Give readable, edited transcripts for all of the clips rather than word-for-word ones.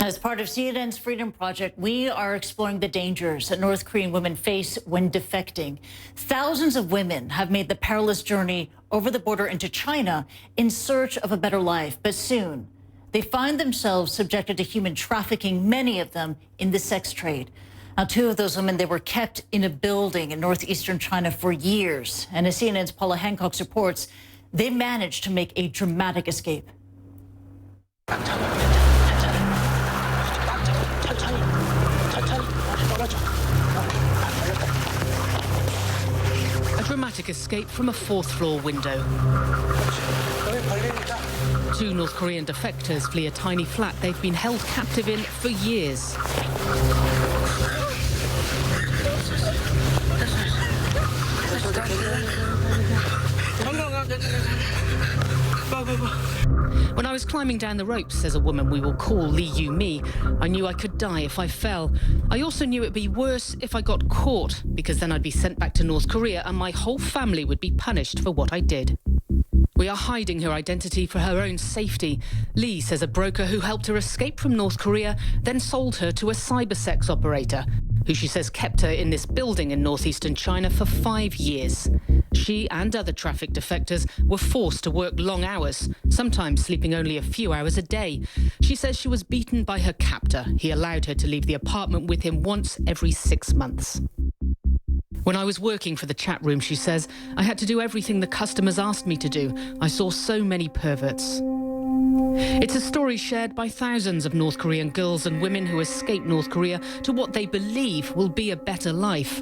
As part of CNN's Freedom Project, we are exploring the dangers that North Korean women face when defecting. Thousands of women have made the perilous journey over the border into China in search of a better life. But soon, they find themselves subjected to human trafficking, many of them in the sex trade. Now, two of those women, they were kept in a building in northeastern China for years. And as CNN's Paula Hancock reports, they managed to make a dramatic escape. A dramatic escape from a fourth-floor window. Two North Korean defectors flee a tiny flat they've been held captive in for years. When I was climbing down the ropes, says a woman we will call Lee Yu-mi, I knew I could die if I fell. I also knew it'd be worse if I got caught, because then I'd be sent back to North Korea and my whole family would be punished for what I did. We are hiding her identity for her own safety. Lee says a broker who helped her escape from North Korea then sold her to a cybersex operator, who she says kept her in this building in northeastern China for 5 years. She and other trafficked defectors were forced to work long hours, sometimes sleeping only a few hours a day. She says she was beaten by her captor. He allowed her to leave the apartment with him once every 6 months. When I was working for the chat room, she says, I had to do everything the customers asked me to do. I saw so many perverts. It's a story shared by thousands of North Korean girls and women who escaped North Korea to what they believe will be a better life.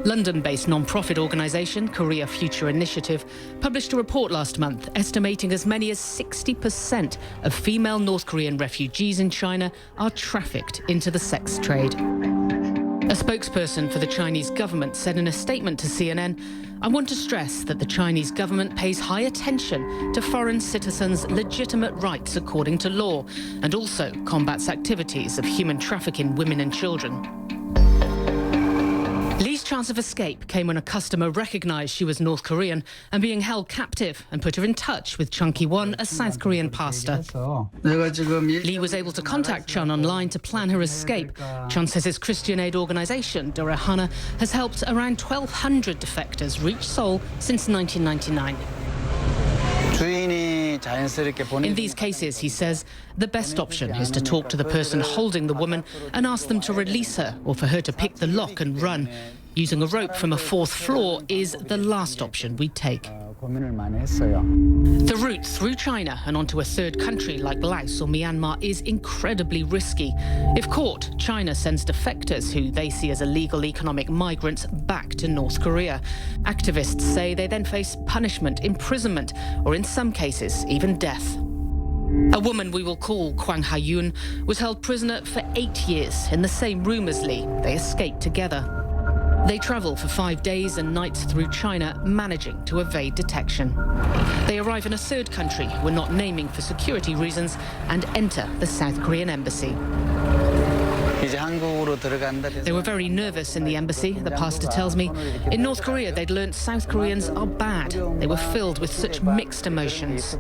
London-based non-profit organisation Korea Future Initiative published a report last month estimating as many as 60% of female North Korean refugees in China are trafficked into the sex trade. A spokesperson for the Chinese government said in a statement to CNN, I want to stress that the Chinese government pays high attention to foreign citizens' legitimate rights according to law and also combats activities of human trafficking women and children. Lee's chance of escape came when a customer recognised she was North Korean and being held captive and put her in touch with Chung Ki-won, a South Korean pastor. Lee was able to contact Chun online to plan her escape. Chun says his Christian aid organisation, Dore Hana, has helped around 1,200 defectors reach Seoul since 1999. In these cases, he says, the best option is to talk to the person holding the woman and ask them to release her or for her to pick the lock and run. Using a rope from a fourth floor is the last option we take. The route through China and onto a third country like Laos or Myanmar is incredibly risky. If caught, China sends defectors who they see as illegal economic migrants back to North Korea. Activists say they then face punishment, imprisonment, or in some cases, even death. A woman we will call Kwang Ha-yoon was held prisoner for 8 years in the same room as Lee. They escaped together. They travel for 5 days and nights through China, managing to evade detection. They arrive in a third country we're not naming for security reasons and enter the South Korean embassy. They were very nervous in the embassy, the pastor tells me. In North Korea, they'd learnt South Koreans are bad. They were filled with such mixed emotions.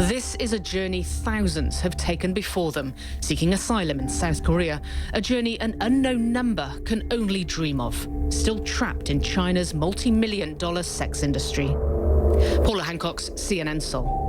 This is a journey thousands have taken before them, seeking asylum in South Korea, a journey an unknown number can only dream of, still trapped in China's multi-million-dollar sex industry. Paula Hancock, CNN Seoul.